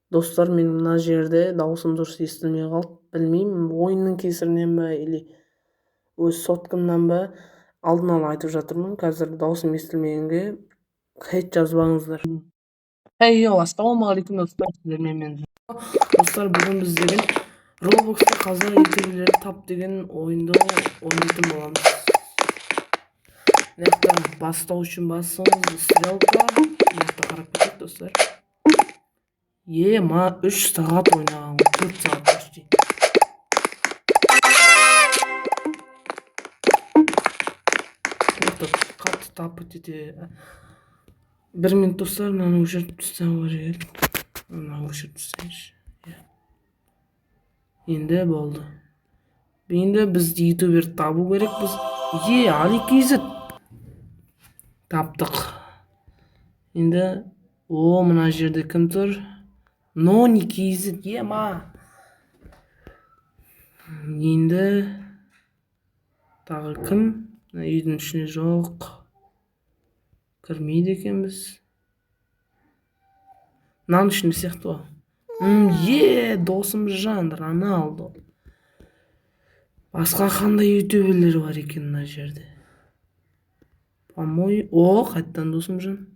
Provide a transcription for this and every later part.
Достар, мен мына жерде даусым дұрыс естілмей қалды. Білмеймін, ойынның кесірінен ба, или өз соткамнан ба, алдын ала айтып жатырмын. Қазір даусым естілмегенге хейт жазбаңыздар. Ассалаумағалейкум достар, сіздермен достар, бүгін біз деген Roblox'та қазақ ютуберлер тап деген ойынды ойнайтын боламыз. Мына бастау үшін басыңыз стрелка, мына қарап кетейік достар. 3 сағат ойнаған, 4 сағат почти. Қатты тапыт ете. 1 минут достар, мынаны өшіріп тастау керек. Мынаны өшіріп тастайыншы. Енді болды. Енді біз ютубер табу керек. Біз Аликизит таптық. Енді мына жерде кім тұр? Ноникизит, Енді тағы кім? Үйдің ішіне жоқ. Кірмейді екенбіз. Мынаның ішінде сияқты ғой. Досым Жан Роналдо. Басқа қандай ютуберлер бар екен мына жерде? Қайттан досым Жан.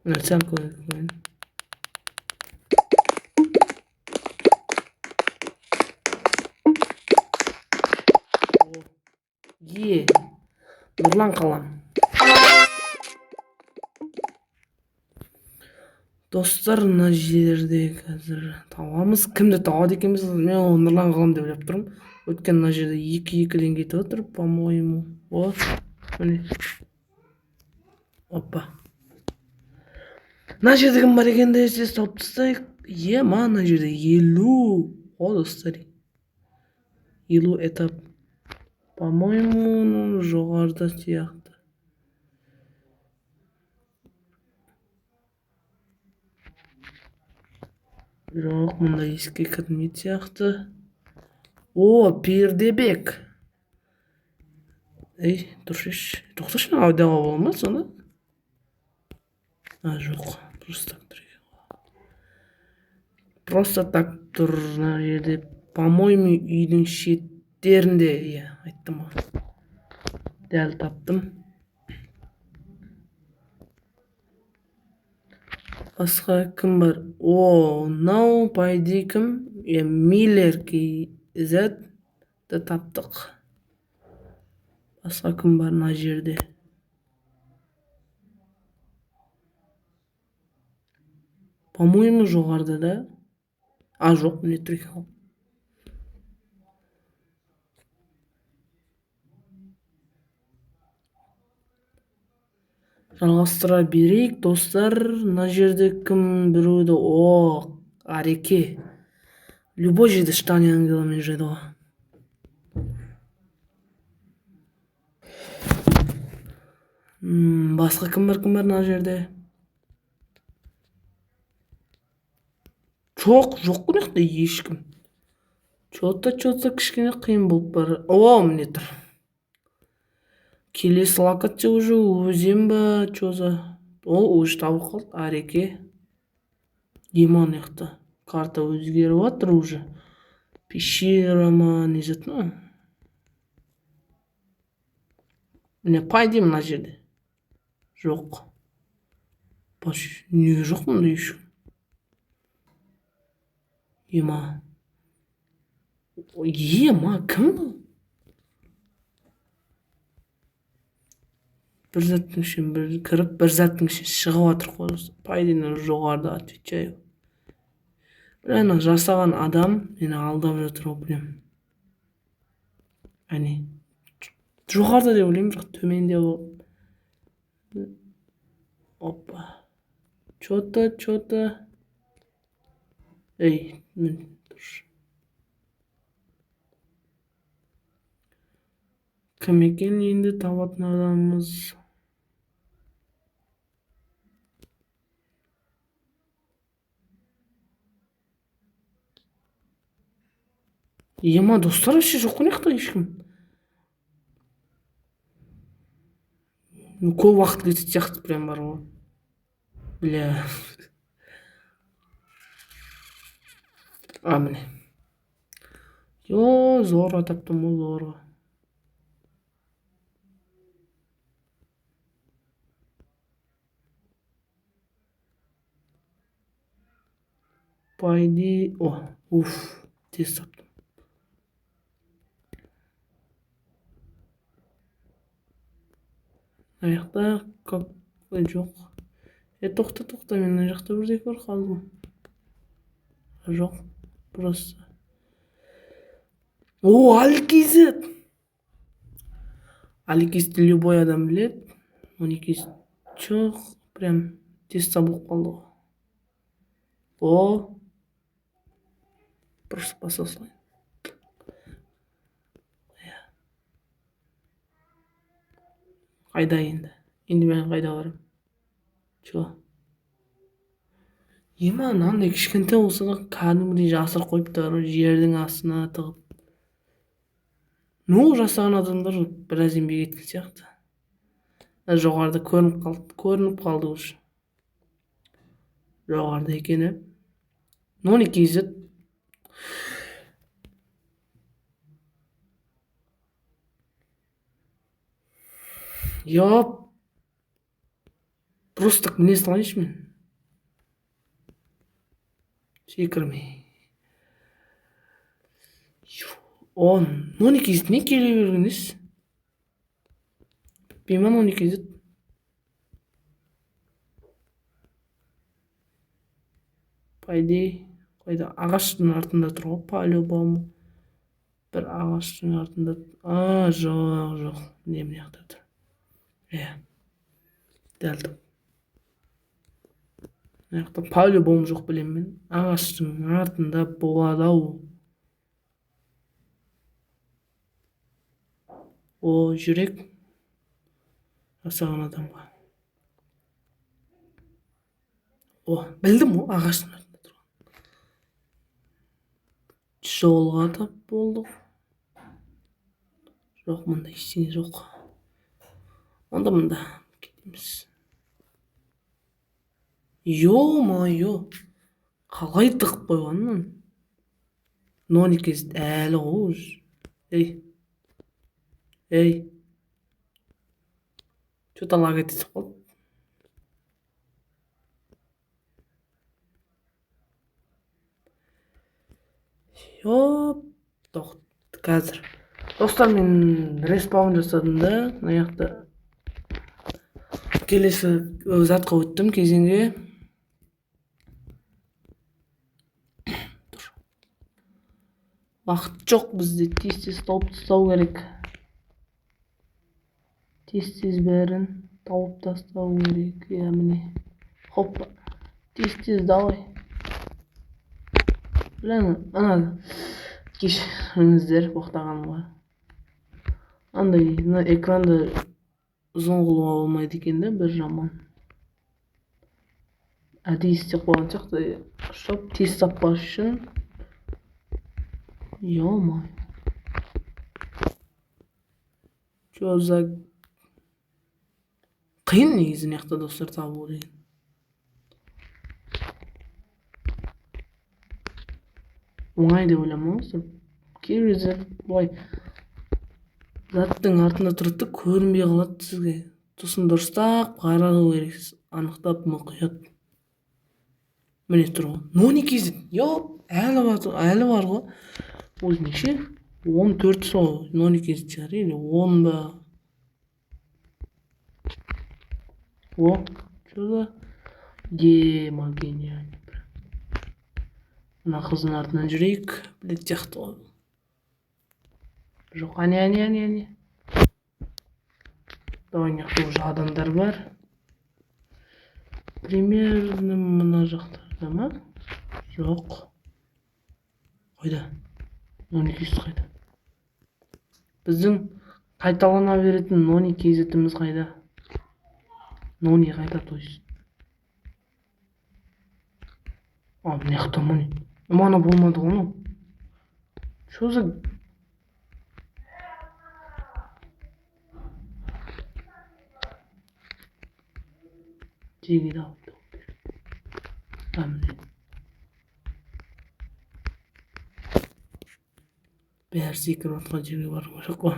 Сәл көрейін. Нұрлан қалам. Достар, мына жерде қазір табамыз. Кімді табады екенбіз? Мен Нұрлан қалам деп ойлап тұрмын. Өткен мына жерде 2-2-ден кетіп отыр, по-моему. Міне. Опа. Мына жерде кім бар екенде сіз тауып тастайық. Мына жерде 50. Достар. 50 этап. По-моему, жоғарда сияқты. Жоқ, мұнда еске кірмейді сияқты. Пердебек. Дұршеш. Тоқташы, аудиоға бола ма сонда? Жоқ, просто так тұр. Просто так тұр мына жерде. По-моему, үйдің шеттерінде. Айттым ғой. Дәл таптым. Басқа кім бар? Мынау пайди кім? Миллер KZ-ді таптық. Басқа кім бар мына жерде? По-моему, жоғарда да. Жоқ, міне тұр екен. Жалғастыра берейік, достар. Мына жерде кім біреуді? Ареке. Любой жерде штани ангеламен жайды ғой. Басқа кім бар мына жерде? Жоқ қонақта ешкім. Чота кішкене қиын болып бар. Міне тұр. Келесі локация уже өзен ба, чоза. Уже табылып қалды. Ареке. Демон еқті. Карта өзгеріп жатыр уже. Пещера ма, не жатыр? Міне пайди мына жерде. Жоқ. Неге жоқ мұнда ешкім? Кім бұл? Бір заттың ішін кіріп, бір заттың ішін шығып атыр қой. Пайдені жоғарда, отвечаю. Ана жасаған адам мені алдап жатыр ғой, білем. Әне. Жоғарда деп ойлаймын, бірақ төменде ол. Опа. Чота. Мен тұршы. Кім екен енді табатын адамымыз? Достар, вообще жоқ қонақта ешкім. Көп уақыт кетеді сияқты прям бар ғой. Бля. Міне. Зорға таптым ғой, зорға. Пойди. Тез таптым. Аяқта жоқ. Тоқта, мен мына жақта бірдеңе бар қалдым. Жоқ, просто. Аликизет! Аликизді любой адам біледі. Аликиз жоқ, прям тез табылып қалды ғой. Просто баса салайын. Қайда енді? Енді мен қайда барам? Мынандай кішкентай болса да кәдімгідей жасырып қойыптар, жердің астына тығып. Жасаған адамдар біраз еңбек еткен сияқты. Жоғарыда көрініп қалды уже. Жоғарыда екені. KZ. Просто так міне салайыншы мен. Секірмей. KZ не келе бергеніз? Білмеймін KZ. Пайде, қайда ағаштың артында тұр ғой, по-любому. Бір ағаштың артында. Жоқ. Міне жақта тұр. Дәл тұр. По-любому жоқ білем мен. Ағаштың артында болады-ау. Жүрек жасаған адамға. Білдім ғой, ағаштың артында тұрған. Жолға тап болдық. Жоқ, мұнда ештеңе жоқ. Мұнда кетеміз. Ё-моё, қалай тығып қойғанмын? KZ әлі ғой. Ей. Что-то лаг етіп қалды. Тоқты қазір. Достар, мен респаун жасадым да, мына жақта келесі затқа өттім, кезеңге. Уақыт жоқ бізде, тез тауып тастау керек. Тез бәрін тауып тастау керек. Міне. Хоппа. Тез давай. Ана кешіріңіздер боқтағанымға. Андай экранды ұзын қылуға болмайды екен де, бір жаман. Әдейі істеп қойған сияқты, щоб тез таппас үшін. Ё-моё. Чё за қиын негізі мына достар табу деген. Оңай деп ойламаңыздар. Кейбір былай заттың артында тұрды, көрінбей қалады сізге. Сосын дұрыстап қарау керексіз, анықтап мұқият. Міне тұр ғой. KZ. Әлі бар ғой. Ол неше? 14 сол. KZ шығар, или 10 ба? Что за? Гениально. Мына қыздың артынан жүрейік. Білет жақты ғой. Жоқ, әне. Давай, жақта уже адамдар бар. Примерно мына жақтарда ма? Жоқ. Қайда? KZ қайда? Біздің қайталана беретін KZ-іміз қайда? Қайда, то есть? Міне жақта міне. Мана болмады ғой. Что за? Жеге дауып. Міне. бәрі секіріп жатқан жерге бару керек қой.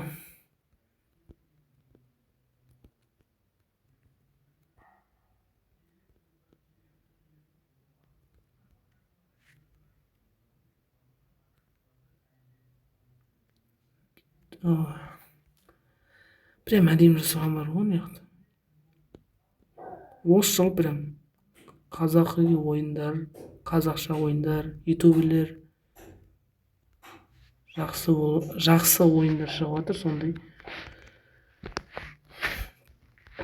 Прям әдемі жасаған бар ғой мына жақта. Осы жыл прям қазақы ойындар, қазақша ойындар, ютуберлер жақсы ойындар шығып жатыр, сондай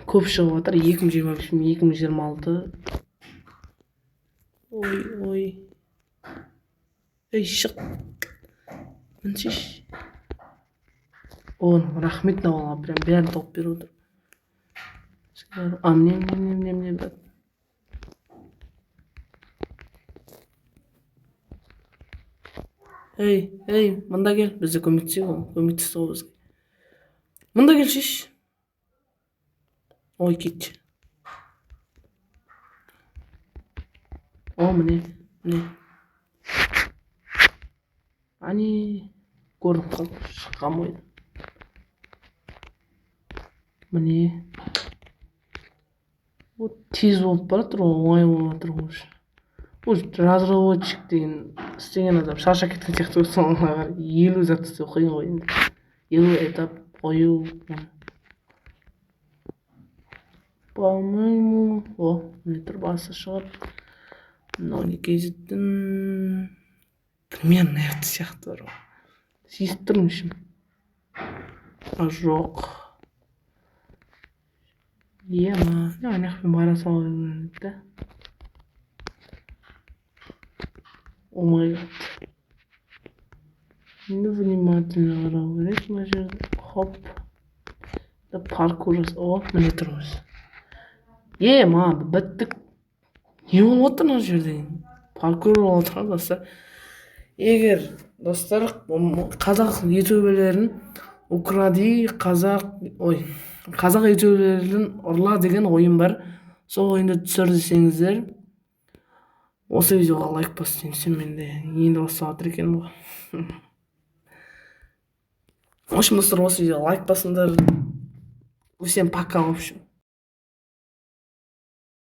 көп шығып жатыр. 2025 пен 2026. Ой. Ей, шық. Мінсеш. Рахмет Навалға прям бәрін тауып беріп отыр. Міне, брат. Ей, мында кел, бізде көмектесу бізге. Мында кел, шеш. Ой, кетші. Міне. Ани, көрдім қалып шыққан ойды. Міне. Тез болып баратыр, оңай болып жатыр уже. Разработчик деген істеген адам шаршап кеткен сияқты ғой, соған қарай 50 зат істеу қиын ғой енді. 50 этап қою. По-моему, міне тұр, басы шығып. Мынау не кезеттің примерно аяқты сияқты бар ғой. Сезіп тұрмын ішім. Жоқ. Ана жақпен бара салайын да. О май гад. Енді внимательно қарау керек мына жерде. Хоп. Паркур. Міне тұрмыз. Біттік. Не болып отыр мына жерде? Паркур болып отыр достар. Егер достар қазақ ютуберлерін укради, қазақ ютуберлерін ұрла деген ойын бар. Сол ойынды түсір десеңіздер, осы видеоға лайк бассаңыздар, менде енді бастап жатыр екен ғой. В общем, достар, осы видеоға лайк басыңдар. Всем пока, в общем.